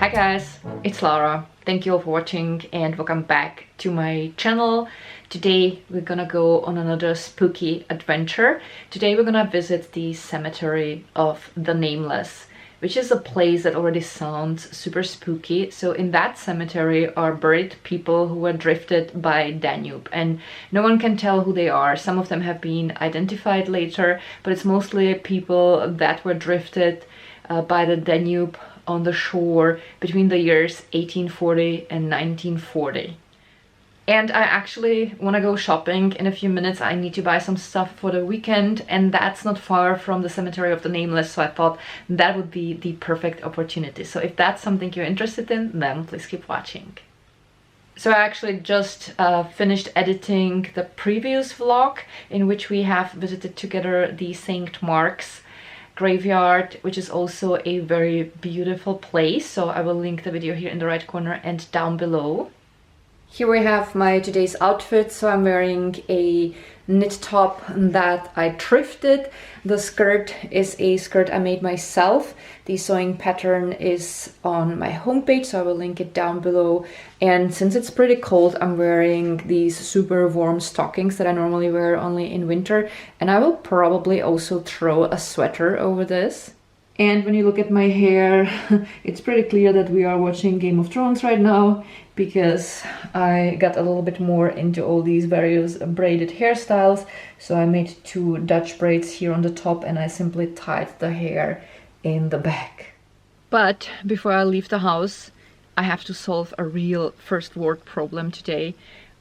Hi guys, it's Laura. Thank you all for watching and welcome back to my channel. Today we're gonna go on another spooky adventure. Today we're gonna visit the cemetery of the Nameless, which is a place that already sounds super spooky. So in that cemetery are buried people who were drifted by Danube, and no one can tell who they are. Some of them have been identified later, but it's mostly people that were drifted by the Danube on the shore between the years 1840 and 1940. And I actually want to go shopping in a few minutes. I need to buy some stuff for the weekend, and that's not far from the cemetery of the Nameless, so I thought that would be the perfect opportunity. So if that's something you're interested in, then please keep watching. So I actually just finished editing the previous vlog in which we have visited together the St. Mark's graveyard, which is also a very beautiful place. So I will link the video here in the right corner and down below. Here we have my today's outfit. So I'm wearing a knit top that I thrifted. The skirt is a skirt I made myself. The sewing pattern is on my homepage, so I will link it down below. And since it's pretty cold, I'm wearing these super warm stockings that I normally wear only in winter. And I will probably also throw a sweater over this. And when you look at my hair, it's pretty clear that we are watching Game of Thrones right now, because I got a little bit more into all these various braided hairstyles. So I made 2 Dutch braids here on the top, and I simply tied the hair in the back. But before I leave the house, I have to solve a real first world problem today.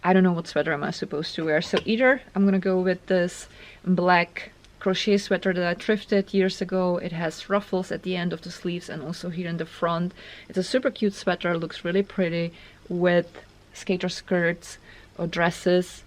I don't know what sweater am I supposed to wear. So either I'm gonna go with this black crochet sweater that I thrifted years ago. It has ruffles at the end of the sleeves and also here in the front. It's a super cute sweater, looks really pretty with skater skirts or dresses.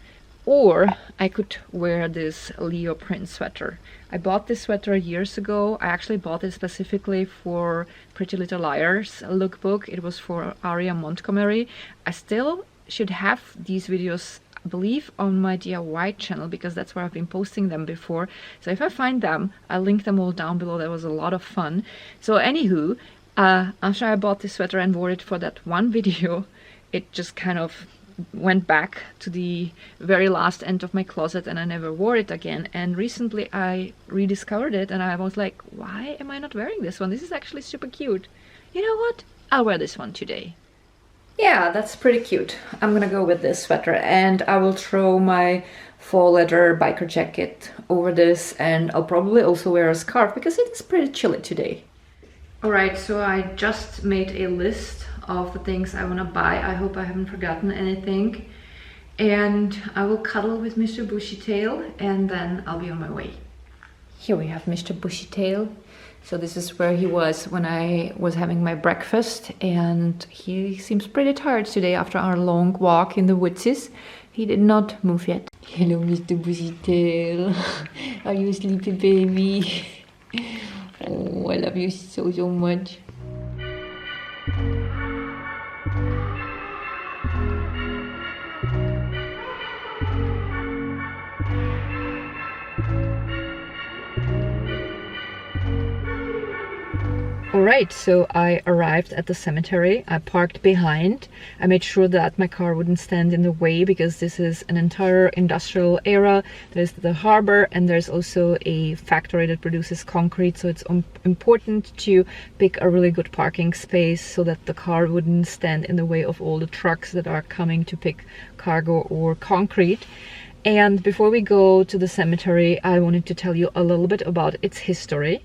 Or I could wear this Leo print sweater. I bought this sweater years ago. I actually bought it specifically for Pretty Little Liars lookbook. It was for Aria Montgomery. I still should have these videos, I believe, on my DIY channel, because that's where I've been posting them before. So if I find them, I'll link them all down below. That was a lot of fun. So anywho, after I bought this sweater and wore it for that one video, it just kind of went back to the very last end of my closet and I never wore it again. And recently I rediscovered it and I was like, why am I not wearing this one? This is actually super cute. You know what? I'll wear this one today. Yeah, that's pretty cute. I'm gonna go with this sweater, and I will throw my fall leather biker jacket over this, and I'll probably also wear a scarf because it is pretty chilly today. Alright, so I just made a list of the things I want to buy. I hope I haven't forgotten anything. And I will cuddle with Mr. Bushytail and then I'll be on my way. Here we have Mr. Bushytail. So this is where he was when I was having my breakfast, and he seems pretty tired today after our long walk in the woods. He did not move yet. Hello, Mr. Bushytail. Are you sleepy, baby? Oh, I love you so much. Alright, so I arrived at the cemetery. I parked behind. I made sure that my car wouldn't stand in the way because this is an entire industrial area. There's the harbor and there's also a factory that produces concrete, so it's important to pick a really good parking space so that the car wouldn't stand in the way of all the trucks that are coming to pick cargo or concrete. And before we go to the cemetery, I wanted to tell you a little bit about its history.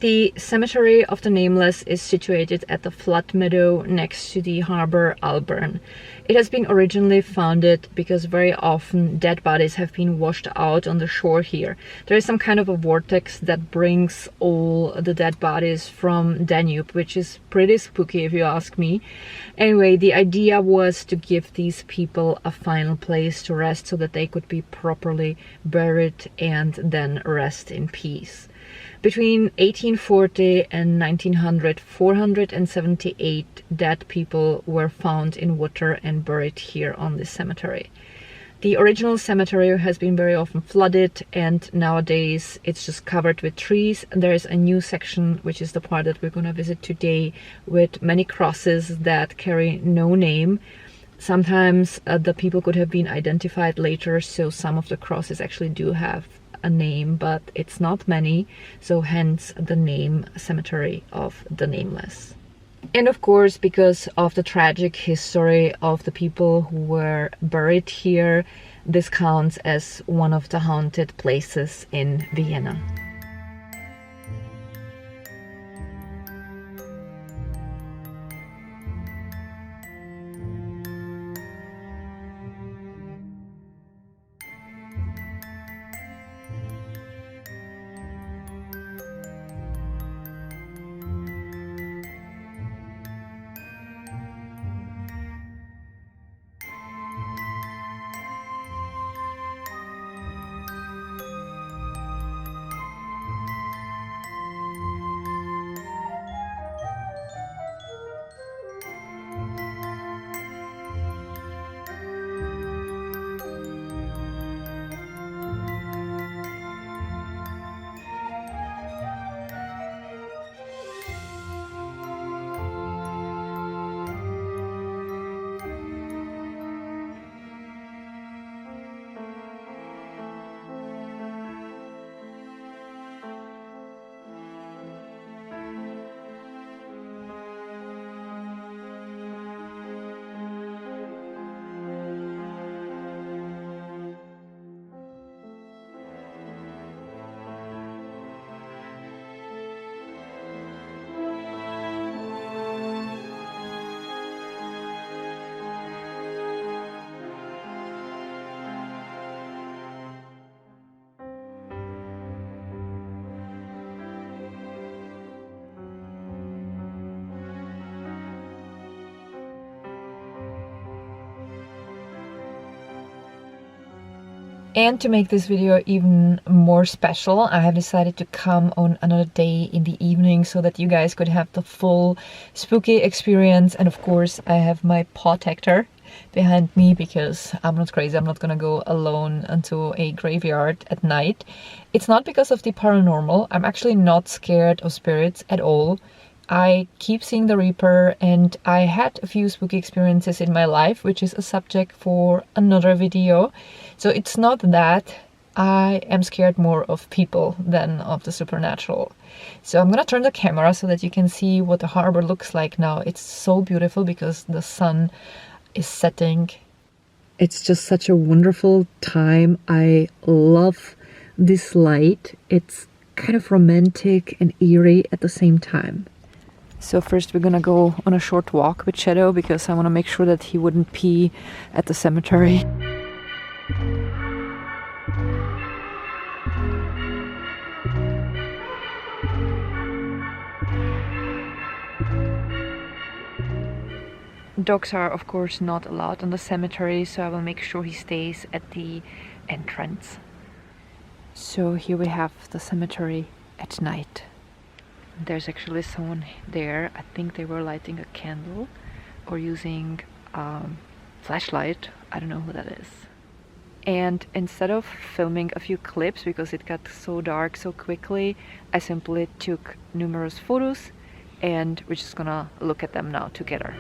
The cemetery of the Nameless is situated at the flood meadow next to the harbor Alburn. It has been originally founded because very often dead bodies have been washed out on the shore here. There is some kind of a vortex that brings all the dead bodies from Danube, which is pretty spooky if you ask me. Anyway, the idea was to give these people a final place to rest so that they could be properly buried and then rest in peace. Between 1840 and 1900, 478 dead people were found in water and buried here on this cemetery. The original cemetery has been very often flooded, and nowadays it's just covered with trees. And there is a new section, which is the part that we're gonna visit today, with many crosses that carry no name. Sometimes the people could have been identified later, so some of the crosses actually do have a name, but it's not many, so hence the name Cemetery of the Nameless. And of course, because of the tragic history of the people who were buried here, this counts as one of the haunted places in Vienna. And to make this video even more special, I have decided to come on another day in the evening so that you guys could have the full spooky experience. And of course, I have my protector behind me because I'm not crazy. I'm not gonna go alone into a graveyard at night. It's not because of the paranormal. I'm actually not scared of spirits at all. I keep seeing the Reaper, and I had a few spooky experiences in my life, which is a subject for another video. So it's not that. I am scared more of people than of the supernatural. So I'm gonna turn the camera so that you can see what the harbor looks like now. It's so beautiful because the sun is setting. It's just such a wonderful time. I love this light. It's kind of romantic and eerie at the same time. So first we're gonna go on a short walk with Shadow because I want to make sure that he wouldn't pee at the cemetery. Dogs are of course not allowed on the cemetery, so I will make sure he stays at the entrance. So here we have the cemetery at night. There's actually someone there. I think they were lighting a candle or using a flashlight. I don't know who that is. And instead of filming a few clips because it got so dark so quickly, I simply took numerous photos and we're just gonna look at them now together.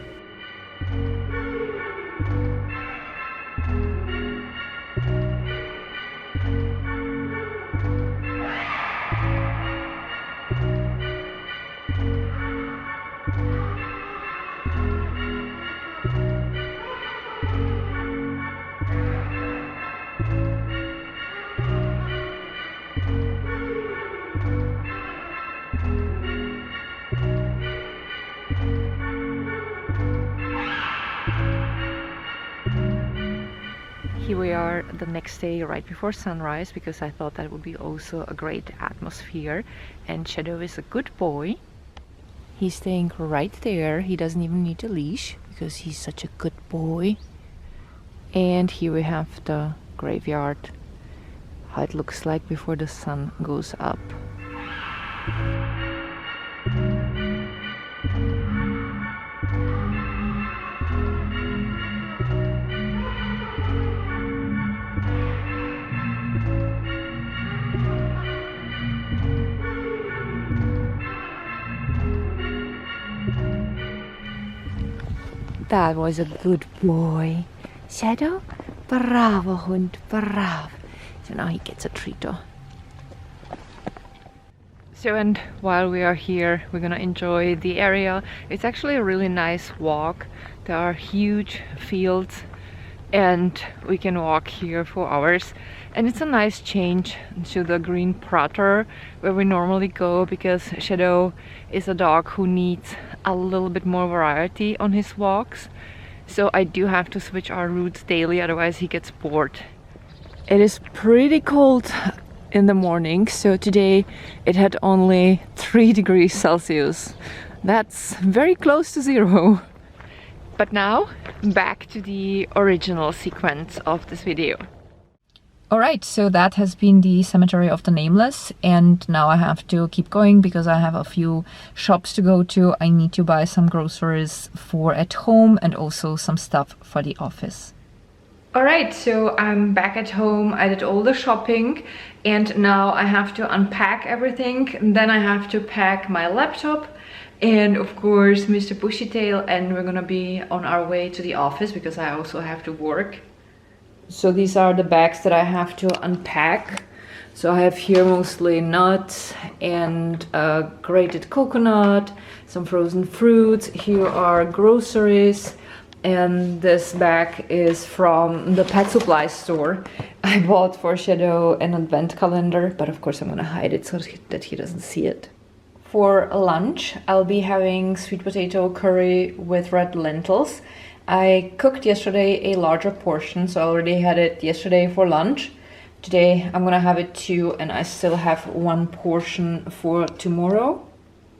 Here we are the next day right before sunrise because I thought that would be also a great atmosphere, and Shadow is a good boy. He's staying right there. He doesn't even need a leash because he's such a good boy. And here we have the graveyard, how it looks like before the sun goes up. That was a good boy. Shadow? Bravo, Hund, bravo. So now he gets a treat. So, and while we are here, we're gonna enjoy the area. It's actually a really nice walk. There are huge fields and we can walk here for hours. And it's a nice change to the green prater where we normally go, because Shadow is a dog who needs a little bit more variety on his walks. So I do have to switch our routes daily, otherwise he gets bored. It is pretty cold in the morning, so today it had only 3 degrees Celsius. That's very close to 0. But now, back to the original sequence of this video. Alright, so that has been the Cemetery of the Nameless, and now I have to keep going because I have a few shops to go to. I need to buy some groceries for at home and also some stuff for the office. Alright, so I'm back at home. I did all the shopping and now I have to unpack everything. And then I have to pack my laptop and of course Mr. Bushytail, and we're gonna be on our way to the office because I also have to work. So these are the bags that I have to unpack. So I have here mostly nuts and grated coconut, some frozen fruits. Here are groceries. And this bag is from the pet supply store. I bought for Shadow an advent calendar, but of course I'm gonna hide it so that he doesn't see it. For lunch, I'll be having sweet potato curry with red lentils. I cooked yesterday a larger portion, so I already had it yesterday for lunch. Today I'm gonna have it too, and I still have 1 portion for tomorrow.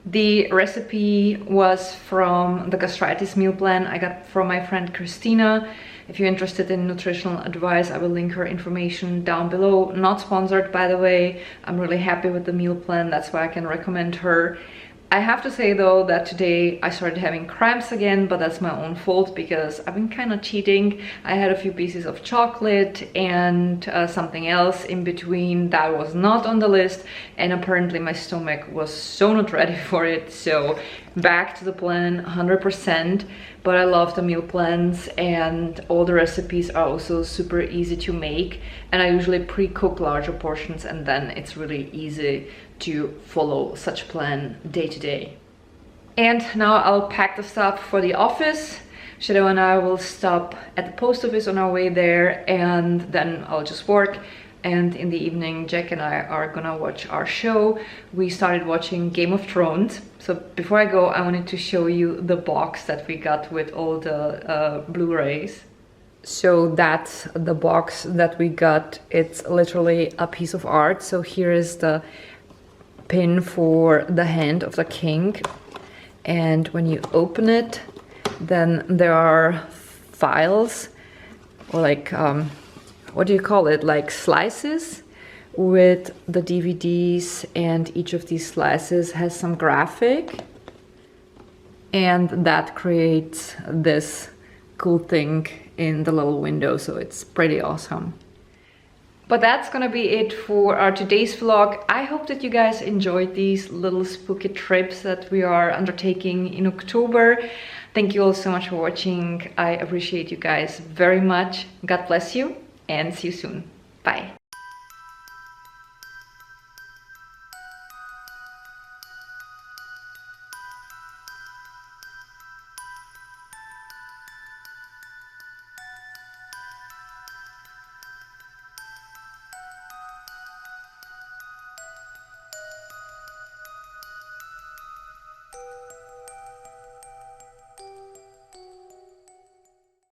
The recipe was from the gastritis meal plan I got from my friend Christina. If you're interested in nutritional advice, I will link her information down below. Not sponsored, by the way. I'm really happy with the meal plan, that's why I can recommend her. I have to say though that today I started having cramps again, but that's my own fault because I've been kind of cheating. I had a few pieces of chocolate and something else in between that was not on the list, and apparently my stomach was so not ready for it. So back to the plan 100%, but I love the meal plans and all the recipes are also super easy to make, and I usually pre-cook larger portions and then it's really easy to follow such plan day to day. And now I'll pack the stuff for the office. Shadow and I will stop at the post office on our way there, and then I'll just work. And in the evening, Jack and I are gonna watch our show. We started watching Game of Thrones. So before I go, I wanted to show you the box that we got with all the Blu-rays. So that's the box that we got. It's literally a piece of art. So here is the pin for the hand of the king, and when you open it, then there are files, or like what do you call it, like slices with the DVDs, and each of these slices has some graphic, and that creates this cool thing in the little window, so it's pretty awesome. But that's gonna be it for our today's vlog. I hope that you guys enjoyed these little spooky trips that we are undertaking in October. Thank you all so much for watching. I appreciate you guys very much. God bless you and see you soon. Bye.